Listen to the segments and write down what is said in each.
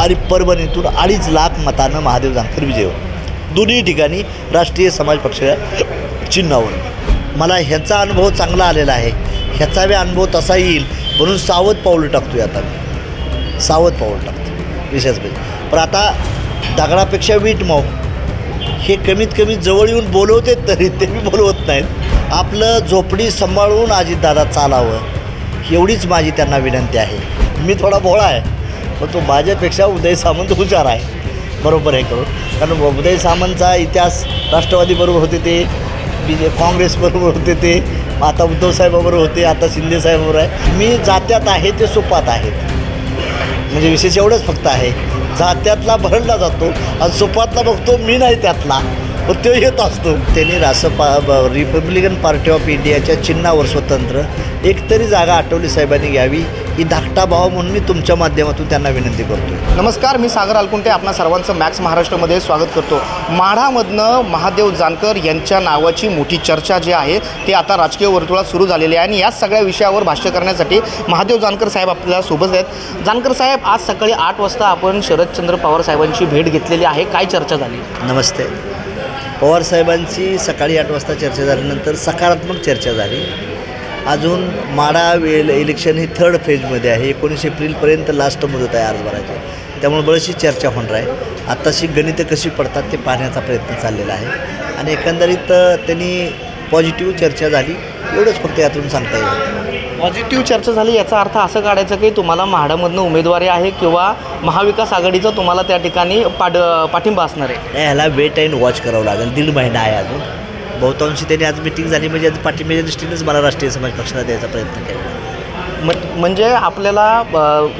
आणि परभणीतून 2.5 लाख मतानं महादेव जानकर विजय होतो. दोन्ही ठिकाणी राष्ट्रीय समाज पक्षाच्या चिन्हावर. मला ह्याचा अनुभव चांगला आलेला आहे. ह्याचा बी अनुभव तसा येईल म्हणून सावध पाऊल टाकतोय. आता मी सावध पाऊल टाकतो विशेष म्हणजे. पण आता दगडापेक्षा वीट मऊ हे कमीत कमी जवळ येऊन बोलवते तरी ते मी बोलवत नाहीत. आपलं झोपडी सांभाळून अजितदादा चालावं एवढीच माझी त्यांना विनंती आहे. मी थोडा भोळा आहे पण तो माझ्यापेक्षा उदय सामंत हुशार आहे. बरोबर आहे करून. कारण उदय सामंतचा इतिहास राष्ट्रवादीबरोबर होते ते, काँग्रेसबरोबर होते ते, आता उद्धवसाहेबाबरोबर होते, आता शिंदेसाहेबाबरोबर आहे. मी जात्यात आहे ते सुपात आहेत. म्हणजे विशेष एवढंच फक्त आहे, जात्यातला भरडला जातो आणि सुपातला बघतो मी नाही त्यातला, पण तो येत असतो. त्यांनी रिपब्लिकन पार्टी ऑफ इंडियाच्या चिन्हावर स्वतंत्र एकतरी जागा आठवले साहेबांनी घ्यावी ही धाकटा भाव म्हणून मी तुमच्या माध्यमातून त्यांना विनंती करतो. नमस्कार, मी सागर अलकुंटे आपणा सर्वांचं मॅक्स महाराष्ट्रामध्ये स्वागत करतो. माढामधनं महादेव जानकर यांच्या नावाची मोठी चर्चा जी आहे ती आता राजकीय वर्तुळात सुरू झालेली आहे आणि याच सगळ्या विषयावर भाष्य करण्यासाठी महादेव जानकर साहेब आपल्या सोबत आहेत. जानकर साहेब, आज सकाळी 8 वाजता आपण शरदचंद्र पवार साहेबांची भेट घेतलेली आहे. काय चर्चा झाली? नमस्ते. पवार साहेबांची सकाळी 8 वाजता चर्चा झाल्यानंतर सकारात्मक चर्चा झाली. अजून माढा इलेक्शन ही 3rd फेजमध्ये आहे. 19 एप्रिलपर्यंत लास्ट मुदत आहे अर्ज भरायची. त्यामुळे बरीचशी चर्चा होणार आहे. आत्ताशी गणितं कशी पडतात ते पाहण्याचा प्रयत्न चाललेला आहे आणि एकंदरीत त्यांनी पॉझिटिव्ह चर्चा झाली एवढंच फक्त यातून सांगता येईल. पॉझिटिव्ह चर्चा झाली याचा अर्थ असं काढायचं की तुम्हाला म्हाडामधनं उमेदवारी आहे किंवा महाविकास आघाडीचा तुम्हाला त्या ठिकाणी पाठिंबा असणार आहे? नाही, ह्याला वेट अँड वॉच करावं लागेल. 1.5 महिना आहे अजून. बहुतांशी त्यांनी आज मिटिंग झाली म्हणजे आज पाठिंब्याच्या दृष्टीनेच मला राष्ट्रीय समाज पक्षाला द्यायचा प्रयत्न केला. म्हणजे आपल्याला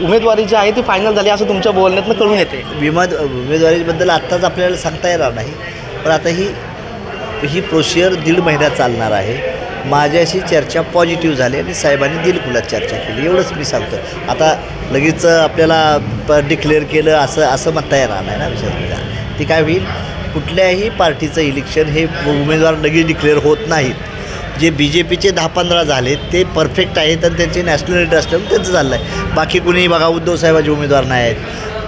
उमेदवारी जी आहे ती फायनल झाली असं तुमच्या बोलण्यातनं कळून येते. उमेदवारीबद्दल आत्ताच आपल्याला सांगता येणार नाही, पण आता ही प्रोसिजर 1.5 महिन्यात चालणार आहे. माझ्याशी चर्चा पॉझिटिव्ह झाली आणि साहेबांनी दिलखुलास चर्चा केली एवढंच मी सांगतो. आता लगेच आपल्याला डिक्लेअर केलं असं म्हणता येणार नाही ना. विषय ती काय होईल, कुठल्याही पार्टीचं इलेक्शन हे उमेदवार लगेच डिक्लेअर होत नाहीत. जे BJPचे 10-15 झाले ते परफेक्ट आहेत आणि त्यांचे नॅशनल लीडर असल्यामुळे त्यांचं चाललं आहे. बाकी कुणी बघा, उद्धव साहेबाचे उमेदवार नाही आहेत,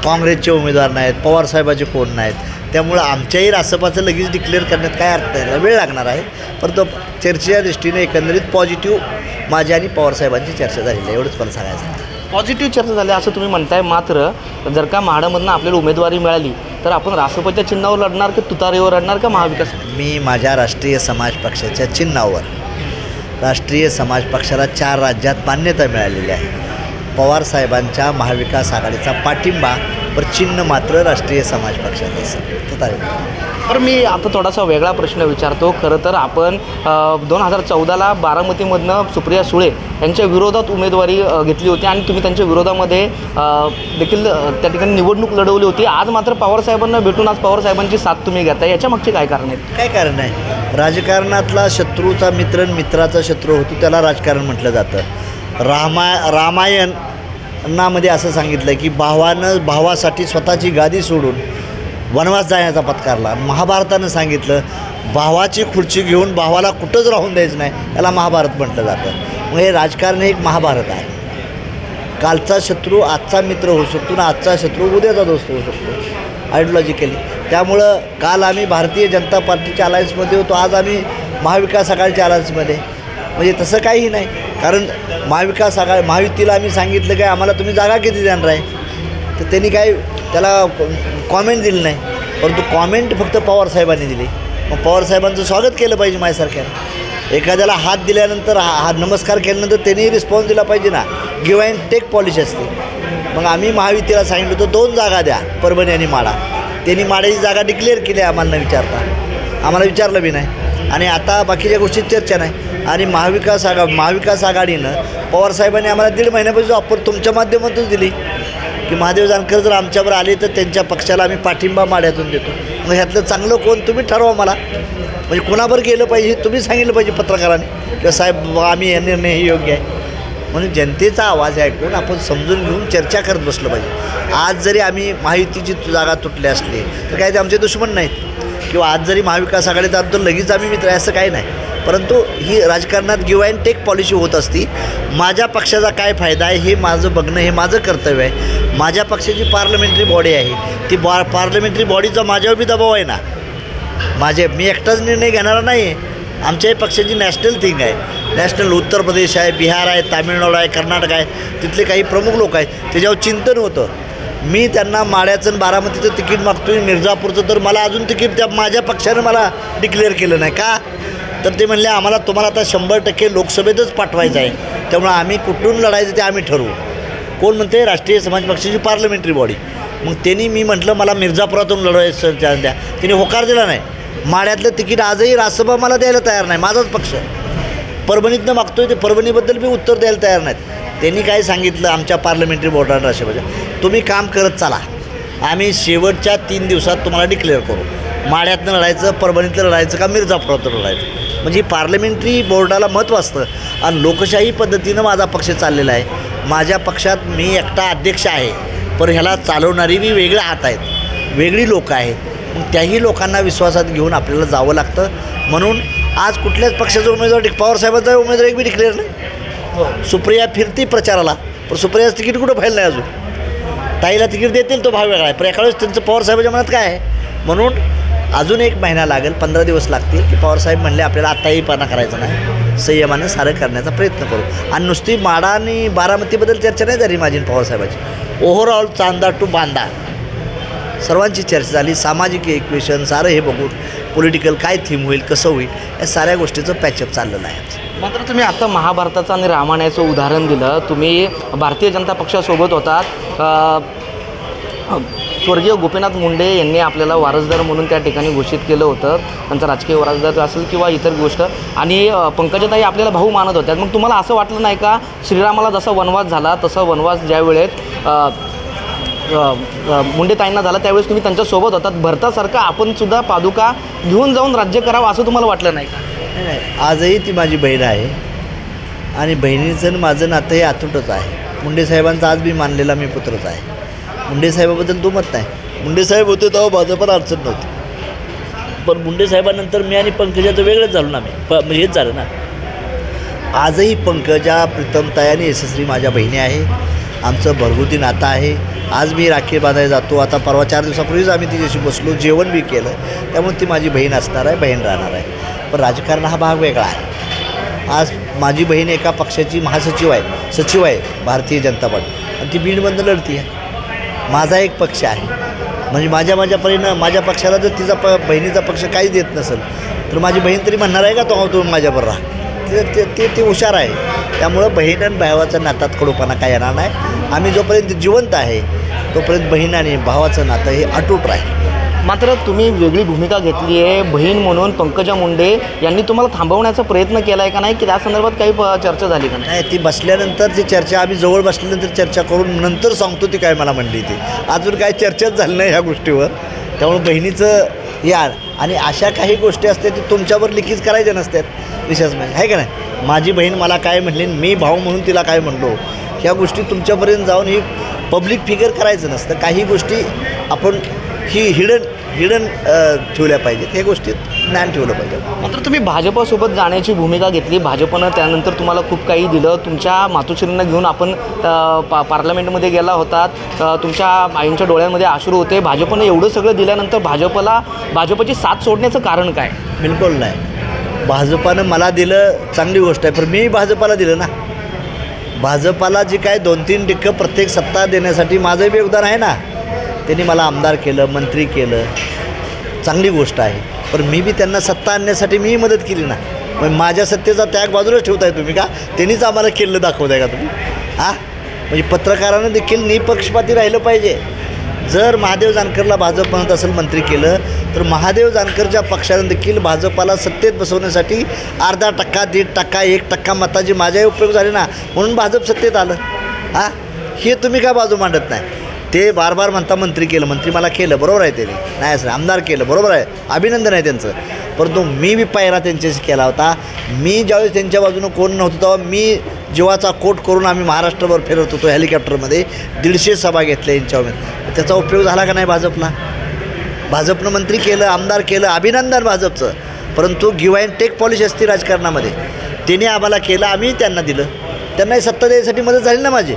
काँग्रेसचे उमेदवार नाहीत, पवार साहेबाचे कोण नाहीत. त्यामुळं आमच्याही रासपाचं लगेच डिक्लेअर करण्यात काय अर्थ नाही, वेळ लागणार आहे. परंतु चर्चेच्या दृष्टीने एकंदरीत पॉझिटिव्ह माझ्या आणि पवारसाहेबांची चर्चा झालेली आहे एवढंच मला सांगायचं आहे. पॉझिटिव्ह चर्चा झाली असं तुम्ही म्हणताय. मात्र जर का म्हाडामधनं आपल्याला उमेदवारी मिळाली तर आपण रासपच्या चिन्हावर लढणार की तुतारीवर लढणार का महाविकास? मी माझ्या राष्ट्रीय समाज पक्षाच्या चिन्हावर, राष्ट्रीय समाज पक्षाला 4 राज्यात मान्यता मिळालेली आहे. पवारसाहेबांच्या महाविकास आघाडीचा पाठिंबा, पर चिन्ह मात्र राष्ट्रीय समाज पक्षाचं असेल तुतारी. तर मी आता थोडासा वेगळा प्रश्न विचारतो. खरं तर आपण 2014ला बारामतीमधनं सुप्रिया सुळे यांच्या विरोधात उमेदवारी घेतली होती आणि तुम्ही त्यांच्या विरोधामध्ये देखील त्या ठिकाणी निवडणूक लढवली होती. आज मात्र पवारसाहेबांना भेटून आज पवारसाहेबांची साथ तुम्ही घेताय, याच्या मागचे काय कारण आहेत? काय कारण आहे? राजकारणातला शत्रूचा मित्र मित्राचा शत्रू होतो त्याला राजकारण म्हटलं जातं. रामायणामध्ये असं सांगितलं की भावानं भावासाठी स्वतःची गादी सोडून वनवास जाण्याचा पत्कारला. महाभारतानं सांगितलं भावाची खुर्ची घेऊन भावाला कुठंच राहून द्यायचं नाही, याला महाभारत म्हटलं जातं. मग हे राजकारण हे एक महाभारत आहे. कालचा शत्रू आजचा मित्र होऊ शकतो आणि आजचा शत्रू उद्याचा दोस्त होऊ शकतो आयडिओलॉजिकली. त्यामुळं काल आम्ही भारतीय जनता पार्टीच्या अलायन्समध्ये होतो, आज आम्ही महाविकास आघाडीच्या अलायन्समध्ये. म्हणजे तसं काहीही नाही. कारण महाविकास आघाडी महायुतीला आम्ही सांगितलं काय आम्हाला तुम्ही जागा किती देणार आहे, तर त्यांनी काय त्याला कॉमेंट दिली नाही. परंतु कॉमेंट फक्त पवारसाहेबांनी दिली. मग पवारसाहेबांचं स्वागत केलं पाहिजे. माझ्यासारख्या एखाद्याला हात दिल्यानंतर नमस्कार केल्यानंतर त्यांनी रिस्पॉन्स दिला पाहिजे ना. गिव्ह अँड टेक पॉलिसी असते. मग आम्ही महायुतीला सांगितलं होतं 2 जागा द्या, परभणी आणि माढा. त्यांनी माढ्याची जागा डिक्लेअर केली आम्हाला न विचारता, आम्हाला विचारलं बी नाही. आणि आता बाकीच्या गोष्टीत चर्चा नाही. आणि महाविकास आघाडीनं पवारसाहेबांनी आम्हाला 1.5 महिन्यापासून ऑफर तुमच्या माध्यमातून दिली की महादेव जानकर जर आमच्यावर आले तर त्यांच्या पक्षाला आम्ही पाठिंबा माढ्यातून देतो. मग ह्यातलं चांगलं कोण तुम्ही ठरवा मला. म्हणजे कोणावर गेलं पाहिजे तुम्ही सांगितलं पाहिजे पत्रकारांनी किंवा साहेब आम्ही हे निर्णय हे योग्य आहे. म्हणून जनतेचा आवाज ऐकून आपण समजून घेऊन चर्चा करत बसलं पाहिजे. आज जरी आम्ही महायुतीची जागा तुटली असली तर काय ते आमचे दुश्मन नाहीत, किंवा आज जरी महाविकास आघाडीत आलो तर लगेच आम्ही मित्र आहे असं काही नाही. परंतु ही राजकारणात गिव्ह अँड टेक पॉलिसी होत असती. माझ्या पक्षाचा काय फायदा आहे हे माझं बघणं हे माझं कर्तव्य आहे. माझ्या पक्षाची पार्लमेंटरी बॉडी आहे, ती पार्लमेंटरी बॉडीचा माझ्यावर बी दबाव आहे ना. मी एकटाच निर्णय घेणारा नाही आहे. आमच्याही पक्षाची नॅशनल थिंग आहे. नॅशनल उत्तर प्रदेश आहे, बिहार आहे, तामिळनाडू आहे, कर्नाटक आहे, तिथले काही प्रमुख लोक आहेत, त्याच्यावर चिंतन होतं. मी त्यांना माड्याचं आणि बारामतीचं तिकीट मागतो आहे, मिर्झापूरचं, तर मला अजून तिकीट त्या माझ्या पक्षानं मला डिक्लेअर केलं नाही का. तर ते म्हणले तुम्हाला आता 100% लोकसभेतच पाठवायचं आहे, त्यामुळे आम्ही कुठून लढायचं ते आम्ही ठरवू. कोण म्हणते? राष्ट्रीय समाज पक्षाची पार्लमेंटरी बॉडी. मग त्यांनी मी म्हटलं मला मिर्झापुरातून लढवायचं द्या. त्यांनी होकार दिला नाही. माड्यातलं तिकीट आजही राज्यसभा मला द्यायला तयार नाही. माझाच पक्ष परभणीतनं मागतोय, ते परभणीबद्दल मी उत्तर द्यायला तयार नाहीत. त्यांनी काय सांगितलं आमच्या पार्लमेंटरी बोर्डानं राष्ट्रपती, तुम्ही काम करत चला, आम्ही शेवटच्या 3 दिवसात तुम्हाला डिक्लेअर करू. माड्यातनं लढायचं, परभणीतलं लढायचं का मिर्झापुरातून लढायचं. म्हणजे पार्लमेंटरी बोर्डाला महत्त्व असतं आणि लोकशाही पद्धतीनं माझा पक्ष चाललेला आहे. माझ्या पक्षात मी एकटा अध्यक्ष आहे, पण ह्याला चालवणारी बी वेगळे हात आहेत, वेगळी लोकं आहेत. मग त्याही लोकांना विश्वासात घेऊन आपल्याला जावं लागतं. म्हणून आज कुठल्याच पक्षाचा उमेदवार पवारसाहेबांचा उमेदवार एक बी डिक्लेअर नाही. सुप्रिया फिरती प्रचाराला, पण सुप्रियाचं तिकीट कुठं फाईल नाही अजून. ताईला तिकीट देतील तो भाव वेगळा आहे, पण एका वेळेस त्यांचं पवारसाहेबांच्या मनात काय आहे. म्हणून अजून 1 महिना लागेल, 15 दिवस लागतील की पवारसाहेब म्हणले आपल्याला आत्ताही पाना करायचं नाही, संयमानं सारं करण्याचा प्रयत्न करू. आणि नुसती माडा आणि बारामतीबद्दल चर्चा नाही झाली माझी पवारसाहेबाची. ओव्हरऑल चांदा टू बांदा सर्वांची चर्चा झाली. सामाजिक इक्वेशन सारं हे बघून पॉलिटिकल काय थीम होईल, कसं होईल, या साऱ्या गोष्टीचं पॅचअप चाललेलं आहे. मात्र तुम्ही आता महाभारताचं आणि रामायणाचं उदाहरण दिलं. तुम्ही भारतीय जनता पक्षासोबत होतात. स्वर्गीय गोपीनाथ मुंडे यांनी आपल्याला वारसदार म्हणून त्या ठिकाणी घोषित केलं होतं, त्यांचा राजकीय वारसदार असेल किंवा इतर गोष्ट. आणि पंकजाताई आपल्याला भाऊ मानत होत्या. मग तुम्हाला असं वाटलं नाही का श्रीरामाला जसा वनवास झाला तसा वनवास ज्या वेळेत मुंडेताईंना झाला त्यावेळेस तुम्ही त्यांच्यासोबत होतात, भरतासारखं आपण सुद्धा पादुका घेऊन जाऊन राज्य करावं असं तुम्हाला वाटलं नाही का? नाही, आजही ती माझी बहीण आहे आणि बहिणीचं माझं नातं हे अतूटच आहे. मुंडेसाहेबांचा आज मी मानलेला मी पुत्रच आहे. मुंडेसाहेबाबद्दल दुमत नाही. मुंडेसाहेब होते तेव्हा भाजपला अडचण नव्हती, पण मुंडेसाहेबानंतर मी आणि पंकजाचं वेगळंच झालो ना. म्हणजे हेच झालं ना. आजही पंकजा, प्रीतमताई आणि यशस्वी माझ्या बहिणी आहे. आमचं भरगुती नातं आहे. आज मी राखी बांधायला जातो. आता परवा 4 दिवसापूर्वीच आम्ही तिच्याशी बसलो, जेवण बी केलं. त्यामुळे ती माझी बहीण असणार आहे, बहीण राहणार आहे. पण राजकारण हा भाग वेगळा आहे. आज माझी बहीण एका पक्षाची सचिव आहे भारतीय जनता पार्टी, आणि ती बीडमधून लढती आहे. माझा एक पक्ष आहे. म्हणजे माझ्या माझ्या पक्षाला जर तिचा बहिणीचा पक्ष काहीच देत नसेल तर माझी बहीण तरी म्हणणार आहे का तो माझ्याबरोबर राहा. ते हुशार आहे. त्यामुळं बहीण आणि भावाचं नातात कडूपणा काय येणार नाही. आम्ही जोपर्यंत जिवंत आहे तोपर्यंत बहीण आणि भावाचं नातं हे अटूट राहील. मात्र तुम्ही वेगळी भूमिका घेतली आहे. बहीण म्हणून पंकजा मुंडे यांनी तुम्हाला थांबवण्याचा प्रयत्न केला आहे का नाही, की त्या संदर्भात काही चर्चा झाली का नाही? ती बसल्यानंतर ती चर्चा आम्ही जवळ बसल्यानंतर चर्चा करून नंतर सांगतो ती काय मला म्हणली. ती अजून काही चर्चाच झाली नाही ह्या गोष्टीवर. त्यामुळे बहिणीचं या आणि अशा काही गोष्टी असतात की तुमच्यावर लिखीत करायच्या नसतात विशेष म्हणजे आहे का नाही. माझी बहीण मला काय म्हणली, मी भाऊ म्हणून तिला काय म्हणलो, ह्या गोष्टी तुमच्यापर्यंत जाऊन ही पब्लिक फिगर करायचं नसतं. काही गोष्टी आपण ही हिडन ठेवल्या पाहिजेत. हे गोष्टीत ज्ञान ठेवलं पाहिजे. मात्र तुम्ही भाजपसोबत जाण्याची भूमिका घेतली. भाजपनं त्यानंतर तुम्हाला खूप काही दिलं. तुमच्या मातोश्रींना घेऊन आपण पार्लमेंटमध्ये गेला होतात. तुमच्या आईंच्या डोळ्यांमध्ये अश्रू होते. भाजपनं एवढं सगळं दिल्यानंतर भाजपची साथ सोडण्याचं कारण काय? बिलकुल नाही. भाजपानं मला दिलं चांगली गोष्ट आहे, पण मी भाजपाला दिलं ना. भाजपाला जी काय 2-3 टक्के प्रत्येक सत्ता देण्यासाठी माझंही बी योगदान आहे ना. त्यांनी मला आमदार केलं, मंत्री केलं, चांगली गोष्ट आहे. पण मी बी त्यांना सत्ता आणण्यासाठी मीही मदत केली ना. मग माझ्या सत्तेचा त्याग बाजूलाच ठेवताय तुम्ही का? त्यांनीच आम्हाला केलं दाखवताय का तुम्ही? म्हणजे पत्रकारानं देखील निपक्षपाती राहिलं पाहिजे. जर महादेव जानकरला भाजप म्हणत असेल मंत्री केलं तर महादेव जानकरच्या पक्षानं देखील भाजपाला सत्तेत बसवण्यासाठी 0.5%, 1%, 1% मताची माझ्याही उपयोग झाले ना, म्हणून भाजप सत्तेत आलं. हे तुम्ही का बाजू मांडत नाही? ते बार म्हणता मंत्री केलं, मंत्री मला केलं, बरोबर आहे. त्यांनी नाही असं आमदार केलं, बरोबर आहे, अभिनंदन आहे त्यांचं. परंतु मी बी पायरा त्यांच्याशी केला होता. मी ज्यावेळेस त्यांच्या बाजूनं कोण नव्हतं तेव्हा मी जीवाचा कोट करून आम्ही महाराष्ट्रभर फिरत होतो हेलिकॉप्टरमध्ये. 150 सभा घेतल्या यांच्यावर. त्याचा उपयोग झाला का नाही भाजपला? भाजपनं मंत्री केलं, आमदार केलं, अभिनंदन भाजपचं. परंतु गिव्ह अँड टेक पॉलिसी असते राजकारणामध्ये. त्यांनी आम्हाला केलं, आम्ही त्यांना दिलं. त्यांनाही सत्ता द्यायसाठी मदत झाली ना माझी.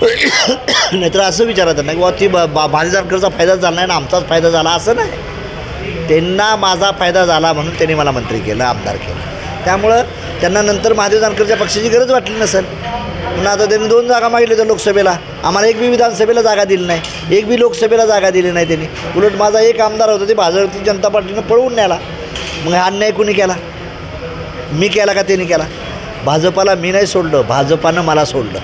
नाहीतर असं विचारायचं नाही की ती भारतीय जानकरचा फायदा झाला नाही ना आमचाच फायदा झाला, असं नाही. त्यांना माझा फायदा झाला म्हणून त्यांनी मला मंत्री केलं, आमदार केलं. त्यामुळं त्यांना नंतर महादेव जानकरच्या पक्षाची गरज वाटली नसेल. पुन्हा आता त्यांनी 2 जागा मागितल्या तर लोकसभेला, आम्हाला एक बी विधानसभेला जागा दिली नाही, एक बी लोकसभेला जागा दिली नाही त्यांनी. उलट माझा एक आमदार होता ते भारतीय जनता पार्टीनं पळवून न्याला. मग हा अन्याय कुणी केला? मी केला का त्यांनी केला? भाजपाला मी नाही सोडलं, भाजपानं मला सोडलं.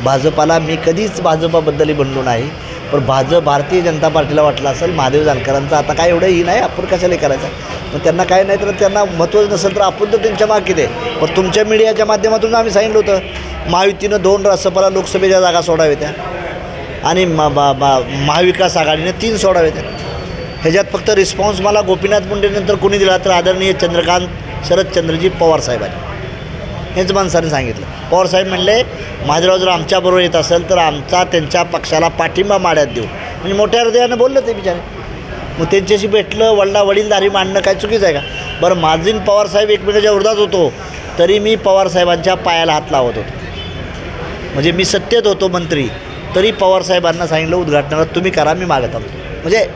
भाजपाला मी कधीच भाजपाबद्दलही बनलो नाही, पण भारतीय जनता पार्टीला वाटलं असेल महादेव जानकरांचं आता काय एवढं ही नाही, आपण कशाला करायचं. मग त्यांना काय नाही तर त्यांना महत्त्वच नसेल तर आपण तर त्यांच्या मागे दे. पण तुमच्या मीडियाच्या माध्यमातून आम्ही सांगितलं होतं महायुतीनं 2 राज्यसभा लोकसभेच्या जागा सोडाव्या आणि महाविकास आघाडीने 3 सोडाव्या. ह्याच्यात फक्त रिस्पॉन्स मला गोपीनाथ मुंडेनंतर कोणी दिला तर आदरणीय चंद्रकांत शरदचंद्रजी पवारसाहेबांनी. हेच माणसाने सांगितलं. पवारसाहेब म्हणले महादेवराव जर आमच्याबरोबर येत असेल तर आमचा त्यांच्या पक्षाला पाठिंबा माड्यात देऊ. म्हणजे मोठ्या हृदयानं बोललं ते बिचारे. मग त्यांच्याशी भेटलं, वडीलधारी मांडणं काय चुकीचं आहे का? बरं, माझीन पवारसाहेब एकमेकाच्या विरोधात होतो तरी मी पवारसाहेबांच्या पायाला हात लावत होतो. म्हणजे मी सत्तेत होतो मंत्री तरी पवारसाहेबांना सांगितलं उद्घाटनाला तुम्ही करा, मी मागत आलो. म्हणजे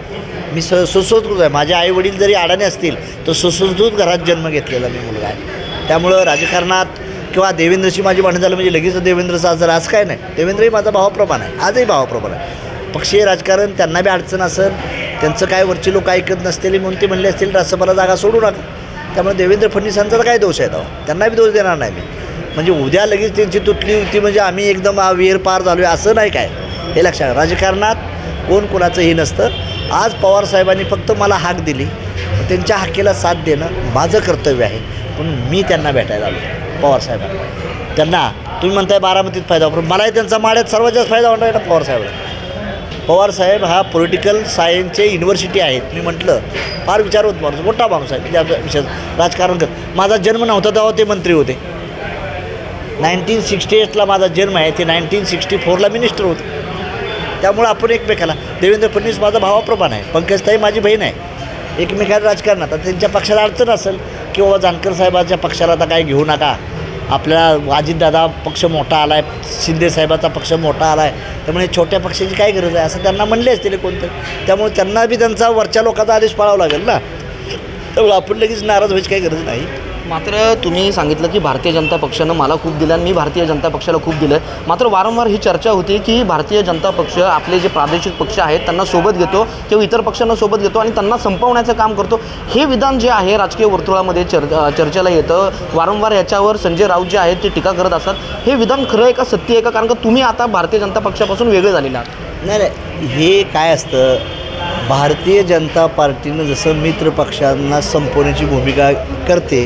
मी सुसंस्कृत आहे. माझे आईवडील जरी अडाणी असतील तर सुसंस्कृत घरात जन्म घेतलेला मी मुलगा आहे. त्यामुळं राजकारणात किंवा देवेंद्रशी माझी भांडण झालं म्हणजे लगेच देवेंद्रचा असं आज काय नाही. देवेंद्रही माझा भावाप्रमाण आहे, आजही भावाप्रमाण आहे. पक्षीय राजकारण त्यांना बी अडचण असेल, त्यांचं काय वरची लोक ऐकत नसतील म्हणून ते म्हणले असतील राज्यसभेला जागा सोडू नका. त्यामुळे देवेंद्र फडणवीसांचा तर काय दोष आहे तेव्हा, त्यांना बी दोष देणार नाही मी. म्हणजे उद्या लगेच त्यांची तुटली होती म्हणजे आम्ही एकदम विहीर पार झालो आहे असं नाही काय. हे लक्षात, राजकारणात कोण कोणाचं हे नसतं. आज पवारसाहेबांनी फक्त मला हाक दिली, त्यांच्या हाकेला साथ देणं माझं कर्तव्य आहे. पण मी त्यांना भेटायला आलो पवारसाहेबांना. त्यांना तुम्ही म्हणताय बारामतीत फायदा वापरून, मलाही त्यांचा माड्यात सर्वात जास्त फायदा होणार आहे ना पवारसाहेबांना. पवारसाहेब हा पॉलिटिकल सायन्सचे युनिव्हर्सिटी आहेत. मी म्हटलं फार विचारवत माणूस, मोठा माणूस आहे म्हणजे विषय राजकारण करत. माझा जन्म नव्हता तेव्हा ते मंत्री होते. 1968ला माझा जन्म आहे, ते 1964ला मिनिस्टर होते. त्यामुळं आपण एकमेकाला, देवेंद्र फडणवीस माझा भावाप्रमाण आहे, पंकजताई माझी बहीण आहे, एकमेकाला राजकारणात. आता त्यांच्या पक्षाला अडचण असेल की बाबा जानकर साहेबाच्या पक्षाला आता काय घेऊ नका, आपल्याला अजितदादा पक्ष मोठा आला आहे, शिंदेसाहेबाचा पक्ष मोठा आला आहे, त्यामुळे छोट्या पक्षाची काय गरज आहे असं त्यांना म्हणले असतील कोणतरी. त्यामुळे त्यांना बी त्यांचा वरच्या लोकांचा आदेश पाळावा लागेल ना. त्यामुळे आपण लगेच नाराज व्हायची काही गरज नाही. मात्र तुम्ही सांगितलं की भारतीय जनता पक्षानं मला खूप दिलं आणि मी भारतीय जनता पक्षाला खूप दिलं. मात्र वारंवार ही चर्चा होती की भारतीय जनता पक्ष आपले जे प्रादेशिक पक्ष आहेत त्यांना सोबत घेतो किंवा इतर पक्षांना सोबत घेतो आणि त्यांना संपवण्याचं काम करतो. हे विधान जे आहे राजकीय वर्तुळामध्ये चर्चेला येतं. वारंवार याच्यावर संजय राऊत जे आहेत ते टीका करत असतात. हे विधान खरं आहे का, सत्य आहे का? कारण का तुम्ही आता भारतीय जनता पक्षापासून वेगळे झालेले आहात. नाही, हे काय असतं, भारतीय जनता पार्टीनं जसं मित्र पक्षांना संपवण्याची भूमिका करते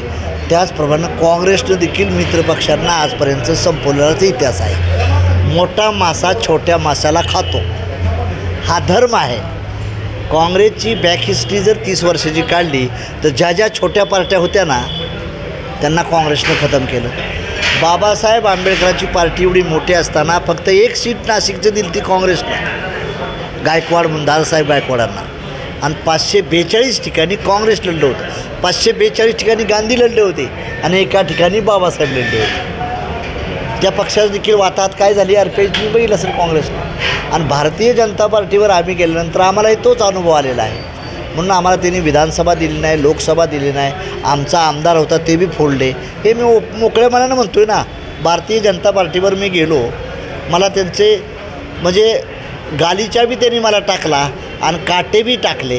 त्याचप्रमाणे काँग्रेसनं देखील मित्रपक्षांना आजपर्यंत संपवण्याचा इतिहास आहे. मोठा मासा छोट्या मासाला खातो, हा धर्म आहे. काँग्रेसची बॅक हिस्ट्री जर 30 वर्षाची काढली तर ज्या ज्या छोट्या पार्ट्या होत्या ना त्यांना काँग्रेसनं खतम केलं. बाबासाहेब आंबेडकरांची पार्टी एवढी मोठी असताना फक्त 1 सीट नाशिकचं दिली ती काँग्रेसनं, गायकवाड म्हणून दादासाहेब गायकवाडांना. आणि 542 ठिकाणी काँग्रेस लढलं होतं, 542 ठिकाणी गांधी लढले होते आणि एका ठिकाणी बाबासाहेब लढले होते. त्या पक्षात देखील वाताहत काय झाली अर्थपेच मी बघितलं असेल काँग्रेसनं. आणि भारतीय जनता पार्टीवर आम्ही गेल्यानंतर आम्हालाही तोच अनुभव आलेला आहे. म्हणून आम्हाला त्यांनी विधानसभा दिली नाही, लोकसभा दिली नाही, आमचा आमदार होता ते बी फोडले. हे मी मोकळ्या मनानं म्हणतो आहे ना. भारतीय जनता पार्टीवर मी गेलो, मला त्यांचे म्हणजे गालीच्या बी त्यांनी मला टाकला आणि काटे बी टाकले,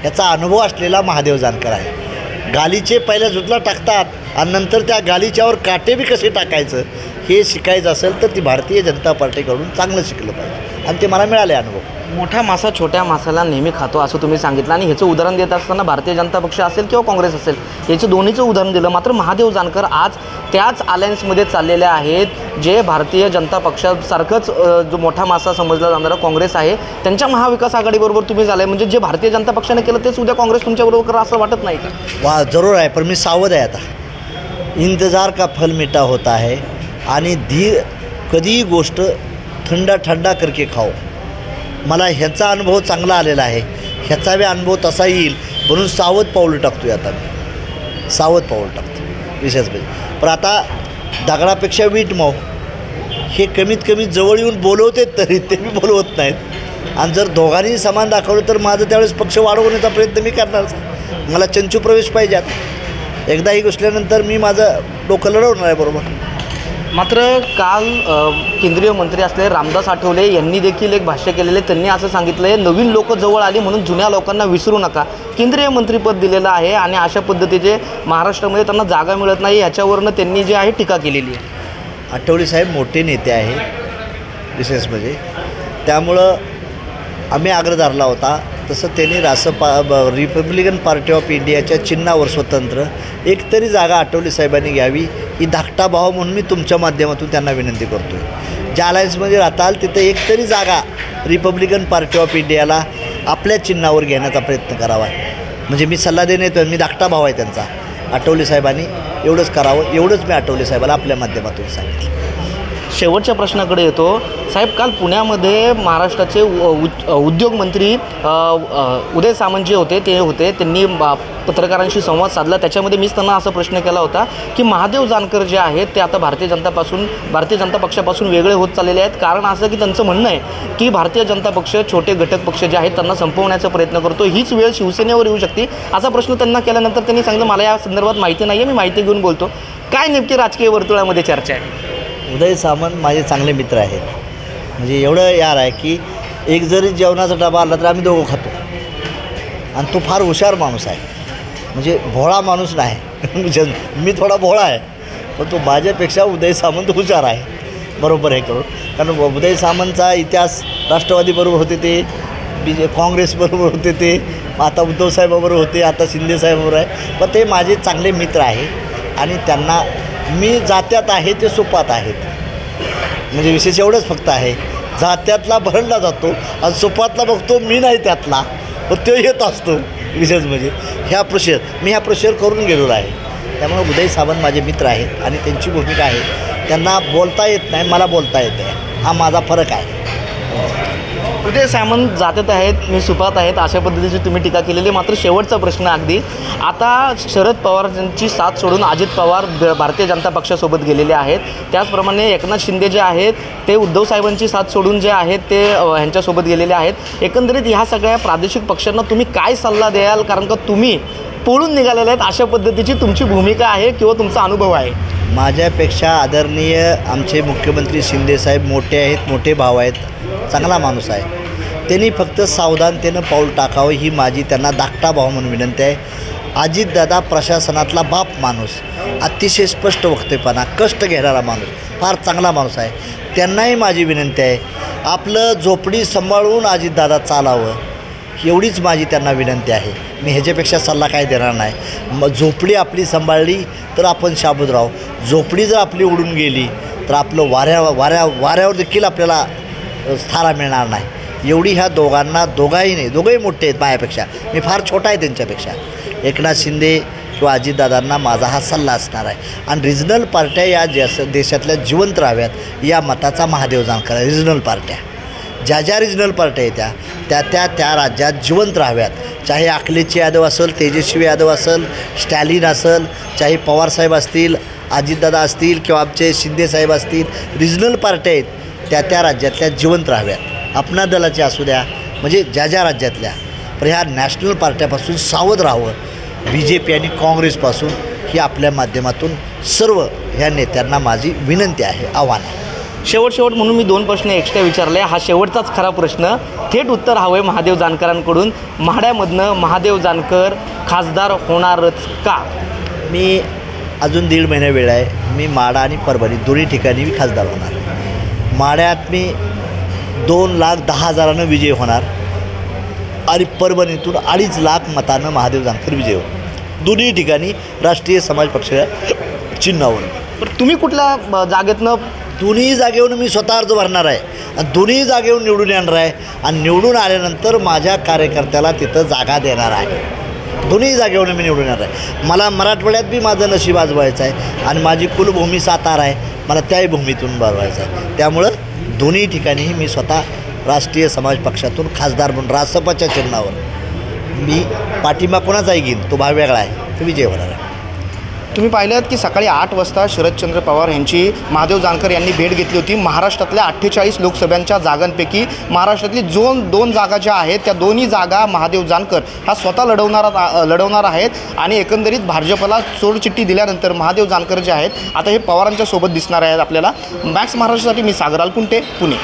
याचा अनुभव असलेला महादेव जानकर आहे. गालीचे पहिल्या झुटला टाकतात आणि नंतर त्या गालीच्यावर काटे बी कसे टाकायचं हे शिकायचं असेल तर ती भारतीय जनता पार्टीकडून चांगलं शिकलं पाहिजे आणि ते मला मिळाले अनुभव. मोठा मासा छोट्या मासाला नेहमी खातो असं तुम्ही सांगितलं आणि ह्याचं उदाहरण देत असताना भारतीय जनता पक्ष असेल किंवा काँग्रेस असेल याचं दोन्हीचं उदाहरण दिलं. मात्र महादेव जानकर आज त्याच अलायन्समध्ये चाललेले आहेत जे भारतीय जनता पक्षासारखंच जो मोठा मासा समजला जाणारा काँग्रेस आहे त्यांच्या महाविकास आघाडीबरोबर तुम्ही झालं आहे. म्हणजे जे भारतीय जनता पक्षाने केलं तेच उद्या काँग्रेस तुमच्याबरोबर करा असं वाटत नाही का? वा, जरूर आहे, पण मी सावध आहे. आता इंतजार का फल मिठा होता है आणि कधीही गोष्ट थंडा करके खाओ. मला ह्याचा अनुभव चांगला आलेला आहे, ह्याचा बी अनुभव तसा येईल म्हणून सावध पाऊल टाकतो आहे. आता मी सावध पाऊल टाकतो विशेष म्हणजे. पण आता दगडापेक्षा वीट मऊ हे कमीत कमी जवळ येऊन बोलवते तरी ते मी बोलवत नाहीत. आणि जर दोघांनी समान दाखवलं तर माझं त्यावेळेस पक्ष वाढवण्याचा प्रयत्न मी करणार. मला चंचू प्रवेश पाहिजेत. एकदा ही घुसल्यानंतर मी माझं डोकं लढवणार आहे बरोबर. मात्र काल केंद्रीय मंत्री असलेले रामदास आठवले यांनी देखील एक भाष्य केलेले. त्यांनी असं सांगितलं आहे, नवीन लोक जवळ आली म्हणून जुन्या लोकांना विसरू नका. केंद्रीय मंत्रीपद दिलेलं आहे आणि अशा पद्धतीचे महाराष्ट्रामध्ये त्यांना जागा मिळत नाही, ह्याच्यावरनं त्यांनी जे आहे टीका केलेली आहे. आठवले साहेब मोठे नेते आहे विशेष म्हणजे, त्यामुळं आम्ही आग्रह धरला होता. तसं त्यांनी रिपब्लिकन पार्टी ऑफ इंडियाच्या चिन्हावर स्वतंत्र एकतरी जागा आठवले साहेबांनी घ्यावी, ही धाकटा भाव म्हणून मी तुमच्या माध्यमातून त्यांना विनंती करतो आहे. ज्या अलायन्समध्ये राहताल तिथं एकतरी जागा रिपब्लिकन पार्टी ऑफ इंडियाला आपल्या चिन्हावर घेण्याचा प्रयत्न करावा. म्हणजे मी सल्ला देणे येतो, मी धाकटा भाव आहे त्यांचा. आठवले साहेबांनी एवढंच करावं, एवढंच मी आठवले साहेबाला आपल्या माध्यमातून सांगितलं. शेवटच्या प्रश्नाकडे येतो. साहेब, काल पुण्यामध्ये महाराष्ट्राचे उद्योग मंत्री उदय सामंत जे होते त्यांनी पत्रकारांशी संवाद साधला. त्याच्यामध्ये मीच त्यांना असा प्रश्न केला होता की महादेव जानकर जे आहेत ते आता भारतीय जनता पक्षापासून वेगळे होत चाललेले आहेत. कारण असं की त्यांचं म्हणणं आहे की भारतीय जनता पक्ष छोटे घटक पक्ष जे आहेत त्यांना संपवण्याचा प्रयत्न करतो, हीच वेळ शिवसेनेवर येऊ शकते. असा प्रश्न त्यांना केल्यानंतर त्यांनी सांगितलं, मला या संदर्भात माहिती नाही आहे, मी माहिती घेऊन बोलतो. काय नेमकी राजकीय वर्तुळामध्ये चर्चा आहे? उदय सामंत माझे चांगले मित्र आहेत. म्हणजे एवढं यार आहे की एक जरी जेवणाचा डबा आला तर आम्ही दोघं खातो. आणि तो फार हुशार माणूस आहे, म्हणजे भोळा माणूस नाही. मी थोडा भोळा आहे, पण तो माझ्यापेक्षा उदय सामंत हुशार आहे. बरोबर आहे करून, कारण उदय सामंतचा इतिहास राष्ट्रवादीबरोबर होते, ते काँग्रेसबरोबर होते, ते आता उद्धवसाहेबाबरोबर होते, आता शिंदेसाहेबाबरोबर आहे. पण ते माझे चांगले मित्र आहे आणि त्यांना मी जात्यात आहे ते सुपात आहेत. म्हणजे विशेष एवढंच फक्त आहे, जात्यातला भरडला जातो आणि सुपातला बघतो मी नाही त्यातला, पण तो येत असतो. विशेष म्हणजे मी ह्या प्रोसेस करून गेलेलो आहे. त्यामुळे उदय सामंत माझे मित्र आहेत आणि त्यांची भूमिका आहे. त्यांना बोलता येत नाही, मला बोलता येते. हा माझा फरक आहे. उदय सामंत जात्यात आहेत, मी सुपात आहेत, अशा पद्धतीची तुम्ही टीका केलेली. मात्र शेवटचा प्रश्न अगदी, आता शरद पवारांची साथ सोडून अजित पवार भारतीय जनता पक्षासोबत गेलेले आहेत. त्याचप्रमाणे एकनाथ शिंदे जे आहेत ते उद्धव साहेबांची साथ सोडून जे आहेत ते ह्यांच्यासोबत गेलेले आहेत. एकंदरीत ह्या सगळ्या प्रादेशिक पक्षांना तुम्ही काय सल्ला द्याल? कारण का तुम्ही पळून निघालेले आहेत, अशा पद्धतीची तुमची भूमिका आहे किंवा तुमचा अनुभव आहे? माझ्यापेक्षा आदरणीय आमचे मुख्यमंत्री शिंदेसाहेब मोठे आहेत, मोठे भाव आहेत, चांगला माणूस आहे. त्यांनी फक्त सावधानतेनं पाऊल टाकावं ही माझी त्यांना धाकटा भाव म्हणून विनंती आहे. अजितदादा प्रशासनातला बाप माणूस, अतिशय स्पष्ट वक्तेपणा, कष्ट घेणारा माणूस, फार चांगला माणूस आहे. त्यांनाही माझी विनंती आहे, आपलं झोपडी सांभाळून अजितदादा चालावं, एवढीच माझी त्यांना विनंती आहे. मी ह्याच्यापेक्षा सल्ला काय देणार नाही. मग झोपडी आपली सांभाळली तर आपण शाबूत राहू, झोपडी जर आपली उडून गेली तर आपलं वाऱ्यावर देखील आपल्याला थारा मिळणार नाही. एवढी ह्या दोघंही मोठे आहेत माझ्यापेक्षा, मी फार छोटा आहे त्यांच्यापेक्षा. एकनाथ शिंदे किंवा अजितदादांना माझा हा सल्ला असणार आहे. आणि रिजनल पार्ट्या या देशातल्या जिवंत राहाव्यात या मताचा महादेव जानकर आहे. रिजनल पार्ट्या ज्या रिजनल पार्ट्या आहेत त्या राज्यात जिवंत राहाव्यात. चाहे अखिलेश यादव असेल, तेजस्वी यादव असेल, स्टॅलिन असेल, चाहे पवारसाहेब असतील, अजितदादा असतील किंवा आमचे शिंदेसाहेब असतील, रिजनल पार्ट्या आहेत त्या राज्यातल्या जिवंत राहाव्यात. अपना दलाचे असू द्या, म्हणजे ज्या राज्यातल्या. पण ह्या नॅशनल पार्ट्यापासून सावध राहावं, BJP आणि काँग्रेसपासून, ही आपल्या माध्यमातून सर्व ह्या नेत्यांना माझी विनंती आहे, आव्हान आहे. शेवट म्हणून मी 2 प्रश्न एक्स्ट्रा विचारले. हा शेवटचाच खरा प्रश्न, थेट उत्तर हवं आहे महादेव जानकरांकडून. माढ्यामधनं महादेव जानकर खासदार होणारच का? मी अजून 1.5 महिना वेळ आहे. मी माढा आणि परभणी दोन्ही ठिकाणी मी खासदार होणार. माढ्यात मी 2,10,000 विजय होणार आणि परभणीतून 2.5 लाख मतानं महादेव जानकर विजय होणार. दोन्ही ठिकाणी राष्ट्रीय समाज पक्षाच्या चिन्हावर. पण तुम्ही कुठल्या जागेतनं? दोन्ही जागेवरून मी स्वतः अर्ज भरणार आहे आणि दोन्ही जागेवरून निवडून येणार आहे. आणि निवडून आल्यानंतर माझ्या कार्यकर्त्याला तिथं जागा देणार आहे. दोन्ही जागेवरून मी निवडून येणार आहे. मला मराठवाड्यात बी माझं नशीब आजवायचं आहे आणि माझी कुलभूमी सातारा आहे, मला त्याही भूमीतून भरवायचं आहे. त्यामुळं दोन्ही ठिकाणीही मी स्वतः राष्ट्रीय समाज पक्षातून खासदार म्हणून रासपाच्या चिन्हावर मी पाठिंबा कोणाचाही घेईन, तो भाग वेगळा आहे, तो विजय होणार आहे. तुम्ही पाहिलं की सकाळी 8 वाजता शरदचंद्र पवार यांची महादेव जानकर यांनी भेट घेतली होती. महाराष्ट्रातल्या 48 लोकसभांच्या जागांपैकी महाराष्ट्रातली दोन जागा ज्या आहेत त्या दोन्ही जागा महादेव जानकर हा स्वतः लढवणार आहेत आणि एकंदरीत भाजपला सोडचिठ्ठी दिल्यानंतर महादेव जानकर जे आहेत आता हे पवारांच्या सोबत दिसणार आहेत आपल्याला. मॅक्स महाराष्ट्रासाठी मी सागर अलकुंटे, पुणे.